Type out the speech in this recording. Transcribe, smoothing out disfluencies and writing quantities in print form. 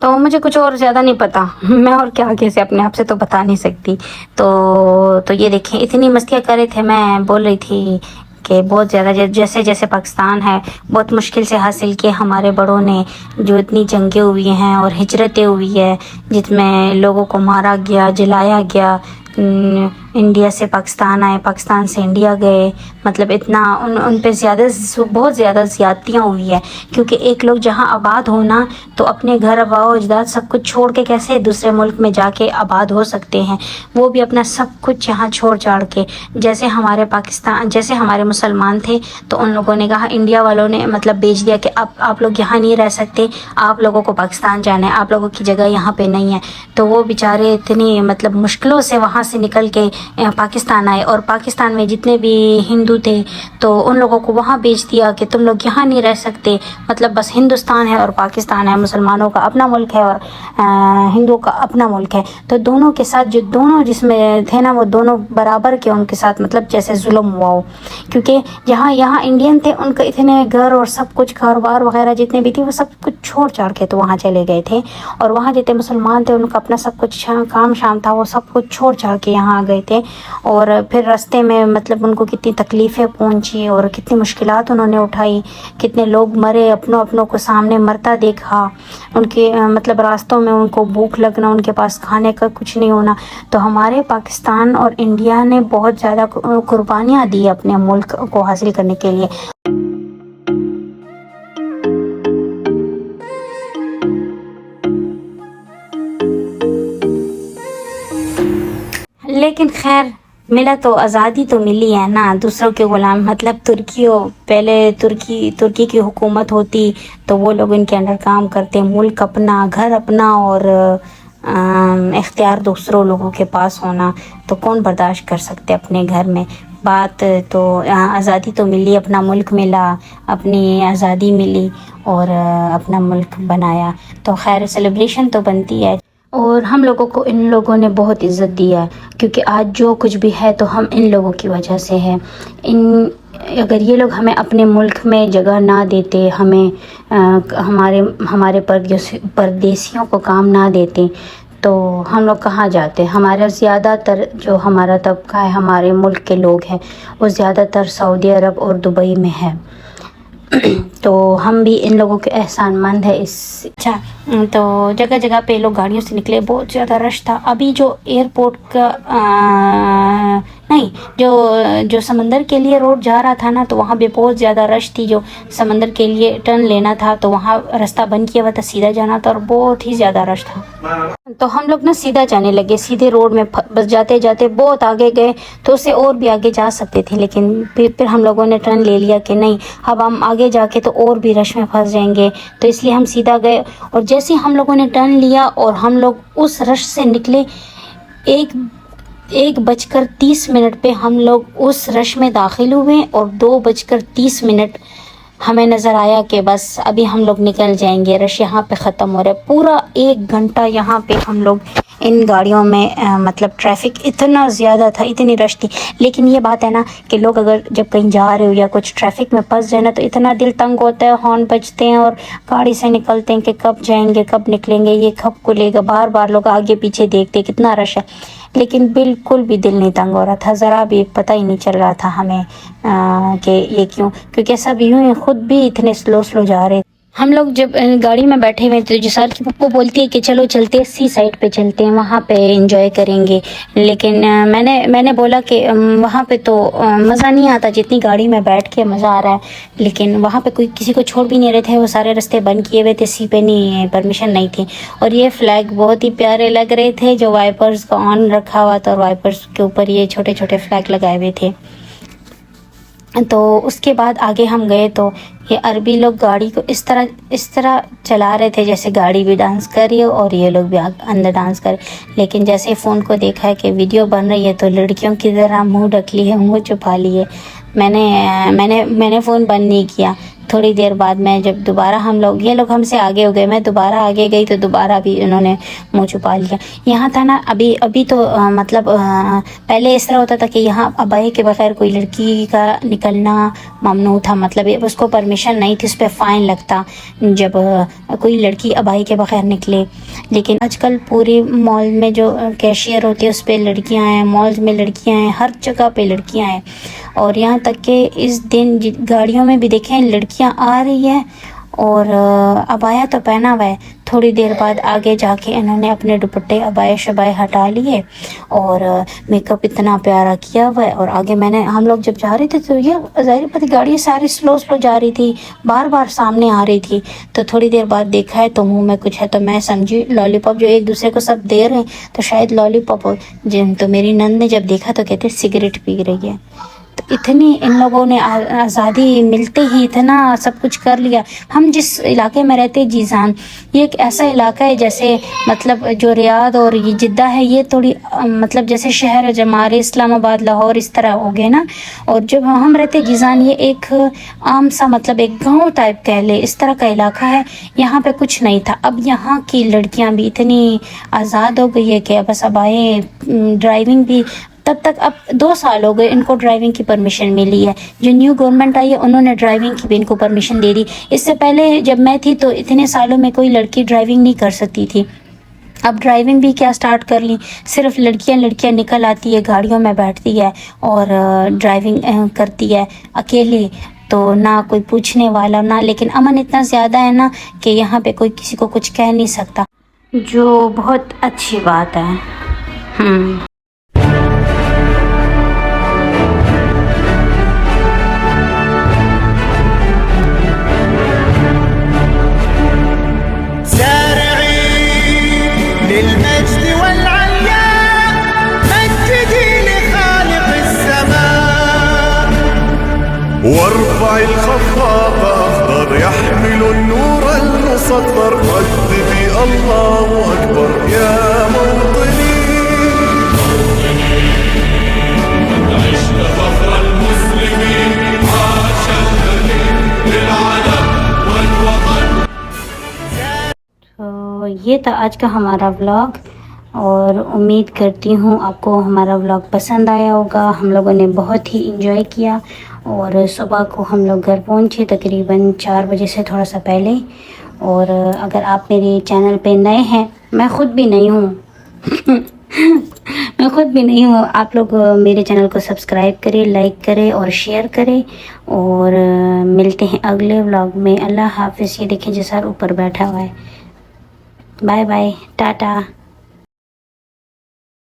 تو مجھے کچھ اور زیادہ نہیں پتا، میں اور کیا آگے سے اپنے آپ سے تو بتا نہیں سکتی۔ تو یہ دیکھیں اتنی مستیاں کر رہے تھے، میں بول رہی تھی کہ بہت زیادہ جیسے جیسے پاکستان ہے بہت مشکل سے حاصل کیے ہمارے بڑوں نے، جو اتنی جنگیں ہوئی ہیں اور ہجرتیں ہوئی ہے جس میں لوگوں کو مارا گیا، جلایا گیا، انڈیا سے پاکستان آئے، پاکستان سے انڈیا گئے، مطلب اتنا ان پہ بہت زیادہ زیادتیاں ہوئی ہے، کیونکہ ایک لوگ جہاں آباد ہونا تو اپنے گھر آباء و اجداد سب کچھ چھوڑ کے کیسے دوسرے ملک میں جا کے آباد ہو سکتے ہیں، وہ بھی اپنا سب کچھ یہاں چھوڑ چھاڑ کے، جیسے ہمارے پاکستان، جیسے ہمارے مسلمان تھے تو ان لوگوں نے کہا، انڈیا والوں نے مطلب بھیج دیا کہ اب آپ لوگ یہاں نہیں رہ سکتے، آپ لوگوں کو پاکستان جانا ہے، آپ لوگوں کی جگہ یہاں پہ نہیں ہے۔ تو وہ بیچارے اتنی مطلب مشکلوں سے وہاں سے نکل کے پاکستان آئے، اور پاکستان میں جتنے بھی ہندو تھے تو ان لوگوں کو وہاں بھیج دیا کہ تم لوگ یہاں نہیں رہ سکتے، مطلب بس ہندوستان ہے اور پاکستان ہے، مسلمانوں کا اپنا ملک ہے اور ہندوؤں کا اپنا ملک ہے۔ تو دونوں کے ساتھ جو دونوں جس میں تھے نا وہ دونوں برابر کے ان کے ساتھ مطلب جیسے ظلم ہوا ہو، کیونکہ یہاں انڈین تھے، ان کے اتنے گھر اور سب کچھ کاروبار وغیرہ جتنے بھی تھے وہ سب کچھ چھوڑ چھاڑ کے تو وہاں چلے گئے تھے، اور وہاں جتنے مسلمان تھے ان کا اپنا سب کچھ کام شام تھا، وہ سب کچھ چھوڑ چھاڑ کے یہاں آ گئے تھے، اور پھر راستے میں مطلب ان کو کتنی تکلیفیں پہنچی اور کتنی مشکلات انہوں نے اٹھائی، کتنے لوگ مرے، اپنوں کو سامنے مرتا دیکھا، ان کے مطلب راستوں میں ان کو بھوک لگنا، ان کے پاس کھانے کا کچھ نہیں ہونا۔ تو ہمارے پاکستان اور انڈیا نے بہت زیادہ قربانیاں دی اپنے ملک کو حاصل کرنے کے لیے۔ لیکن خیر ملا تو آزادی تو ملی ہے نا، دوسروں کے غلام، مطلب پہلے ترکی کی حکومت ہوتی تو وہ لوگ ان کے انڈر کام کرتے، ملک اپنا، گھر اپنا اور اختیار دوسروں لوگوں کے پاس ہونا، تو کون برداشت کر سکتے اپنے گھر میں بات۔ تو آزادی تو ملی، اپنا ملک ملا، اپنی آزادی ملی اور اپنا ملک بنایا، تو خیر سیلیبریشن تو بنتی ہے۔ اور ہم لوگوں کو ان لوگوں نے بہت عزت دیا، کیونکہ آج جو کچھ بھی ہے تو ہم ان لوگوں کی وجہ سے ہے۔ اگر یہ لوگ ہمیں اپنے ملک میں جگہ نہ دیتے، ہمارے پردیسیوں کو کام نہ دیتے تو ہم لوگ کہاں جاتے؟ ہمارا زیادہ تر جو ہمارا طبقہ ہے، ہمارے ملک کے لوگ ہیں، وہ زیادہ تر سعودی عرب اور دبئی میں ہے، تو ہم بھی ان لوگوں کے احسان مند ہے۔ اچھا، تو جگہ جگہ پہ لوگ گاڑیوں سے نکلے، بہت زیادہ رش تھا۔ ابھی جو ایئرپورٹ کا نہیں، جو سمندر کے لیے روڈ جا رہا تھا نا، تو وہاں بھی بہت زیادہ رش تھی۔ جو سمندر کے لیے ٹرن لینا تھا تو وہاں راستہ بند کیا ہوا تھا، سیدھا جانا تھا اور بہت ہی زیادہ رش تھا، تو ہم لوگ نا سیدھا جانے لگے، سیدھے روڈ میں، بس جاتے جاتے بہت آگے گئے، تو اس سے اور بھی آگے جا سکتے تھے، لیکن پھر ہم لوگوں نے ٹرن لے لیا کہ نہیں، اب ہم آگے جا کے تو اور بھی رش میں پھنس جائیں گے، تو اس لیے ہم سیدھا گئے۔ اور جیسے ہم لوگوں نے ٹرن لیا اور ہم لوگ اس رش سے نکلے، 1:30 پہ ہم لوگ اس رش میں داخل ہوئے، اور 2:30 ہمیں نظر آیا کہ بس ابھی ہم لوگ نکل جائیں گے، رش یہاں پہ ختم ہو رہا ہے۔ پورا 1 گھنٹہ یہاں پہ ہم لوگ ان گاڑیوں میں مطلب ٹریفک اتنا زیادہ تھا، اتنی رش تھی۔ لیکن یہ بات ہے نا کہ لوگ اگر جب کہیں جا رہے ہو یا کچھ ٹریفک میں پھنس جائے نا، تو اتنا دل تنگ ہوتا ہے، ہارن بجتے ہیں اور گاڑی سے نکلتے ہیں کہ کب جائیں گے، کب نکلیں گے، یہ کب کھلے گا، بار بار لوگ آگے پیچھے دیکھتے کتنا رش ہے۔ لیکن بالکل بھی دل نہیں تنگ ہو رہا تھا، ذرا بھی پتہ ہی نہیں چل رہا تھا ہمیں کہ یہ کیوں، کیونکہ سب یوں ہی خود بھی اتنے سلو جا رہے۔ ہم لوگ جب گاڑی میں بیٹھے ہوئے تو جسار کی پپو بولتی ہے کہ چلو چلتے سی سائڈ پہ چلتے ہیں، وہاں پہ انجوائے کریں گے، لیکن میں نے بولا کہ وہاں پہ تو مزہ نہیں آتا جتنی گاڑی میں بیٹھ کے مزہ آ رہا ہے، لیکن وہاں پہ کوئی کسی کو چھوڑ بھی نہیں رہے تھے، وہ سارے راستے بند کیے ہوئے تھے، سی پہ نہیں پرمیشن نہیں تھی۔ اور یہ فلیگ بہت ہی پیارے لگ رہے تھے، جو وائپرز کا آن رکھا ہوا تھا اور وائپرز کے اوپر یہ چھوٹے چھوٹے فلیگ لگائے ہوئے تھے۔ تو اس کے بعد آگے ہم گئے تو یہ عربی لوگ گاڑی کو اس طرح چلا رہے تھے جیسے گاڑی بھی ڈانس کر رہی ہو اور یہ لوگ بھی اندر ڈانس کر رہے، لیکن جیسے فون کو دیکھا ہے کہ ویڈیو بن رہی ہے تو لڑکیوں کی طرح منہ ڈھک لی ہے، منہ چھپا لی ہے۔ میں نے فون بند نہیں کیا، تھوڑی دیر بعد میں جب دوبارہ یہ لوگ ہم سے آگے ہو گئے، میں دوبارہ آگے گئی تو دوبارہ بھی انہوں نے منہ چھپا لیا. یہاں تھا نا ابھی تو مطلب پہلے اس طرح ہوتا تھا کہ یہاں ابائی کے بغیر کوئی لڑکی کا نکلنا ممنوع تھا، مطلب اس کو پرمیشن نہیں تھی، اس پہ فائن لگتا جب کوئی لڑکی ابائی کے بغیر نکلے. لیکن آج کل پورے مال میں جو کیشیئر ہوتی ہے اس پہ لڑکیاں ہیں، مالز میں لڑکیاں ہیں، ہر جگہ پہ لڑکیاں ہیں. اور یہاں تک کہ اس دن گاڑیوں میں بھی دیکھیں لڑکیاں آ رہی ہیں اور ابایا تو پہنا ہوا ہے. تھوڑی دیر بعد آگے جا کے انہوں نے اپنے دوپٹے ابائے شبائے ہٹا لیے اور میک اپ اتنا پیارا کیا ہوا ہے. اور آگے ہم لوگ جب جا رہے تھے تو یہ ظاہر بات گاڑی ساری سلو جا رہی تھی، بار بار سامنے آ رہی تھی. تو تھوڑی دیر بعد دیکھا ہے تو منہ میں کچھ ہے تو میں سمجھی لالی پاپ جو ایک دوسرے کو سب دے رہے ہیں تو شاید لالی پاپ ہو. تو میری نند نے جب دیکھا تو کہتے سگریٹ پی رہی ہے. تو اتنی ان لوگوں نے آزادی ملتے ہی اتنا سب کچھ کر لیا. ہم جس علاقے میں رہتے جیزان، یہ ایک ایسا علاقہ ہے جیسے مطلب جو ریاض اور یہ جدہ ہے یہ تھوڑی مطلب جیسے شہر ہے ہمارے اسلام آباد لاہور اس طرح ہو گئے نا. اور جب ہم رہتے جیزان یہ ایک عام سا مطلب ایک گاؤں ٹائپ کہہ لے اس طرح کا علاقہ ہے. یہاں پہ کچھ نہیں تھا. اب یہاں کی لڑکیاں بھی اتنی آزاد ہو گئی ہے کہ بس اب آئے ڈرائیونگ بھی تب تک اب 2 سال ہو گئے ان کو ڈرائیونگ کی پرمیشن ملی ہے. جو نیو گورنمنٹ آئی ہے انہوں نے ڈرائیونگ کی بھی ان کو پرمیشن دے دی. اس سے پہلے جب میں تھی تو اتنے سالوں میں کوئی لڑکی ڈرائیونگ نہیں کر سکتی تھی. اب ڈرائیونگ بھی کیا سٹارٹ کر لی، صرف لڑکیاں نکل آتی ہے، گاڑیوں میں بیٹھتی ہے اور ڈرائیونگ کرتی ہے اکیلے. تو نہ کوئی پوچھنے والا نہ، لیکن امن اتنا زیادہ ہے نا کہ یہاں پہ کوئی کسی کو کچھ کہہ نہیں سکتا، جو بہت اچھی بات ہے. للمجد والعليا مجدي لخالق السماء وارفع الخفاق أخضر يحمل النور المسطر رددي الله أكبر يا موطني قد عشت فخر المسلمين عاش الدليل للعلم والوطن. تو یہ تھا آج کا ہمارا ولاگ اور امید کرتی ہوں آپ کو ہمارا ولاگ پسند آیا ہوگا. ہم لوگوں نے بہت ہی انجوائے کیا اور صبح کو ہم لوگ گھر پہنچے تقریباً 4 بجے سے تھوڑا سا پہلے. اور اگر آپ میرے چینل پہ نئے ہیں، میں خود بھی نئی ہوں آپ لوگ میرے چینل کو سبسکرائب کریں، لائک کریں اور شیئر کریں. اور ملتے ہیں اگلے ولاگ میں. اللہ حافظ. یہ دیکھیں جسار اوپر بیٹھا ہوا ہے. Bye bye, Tata.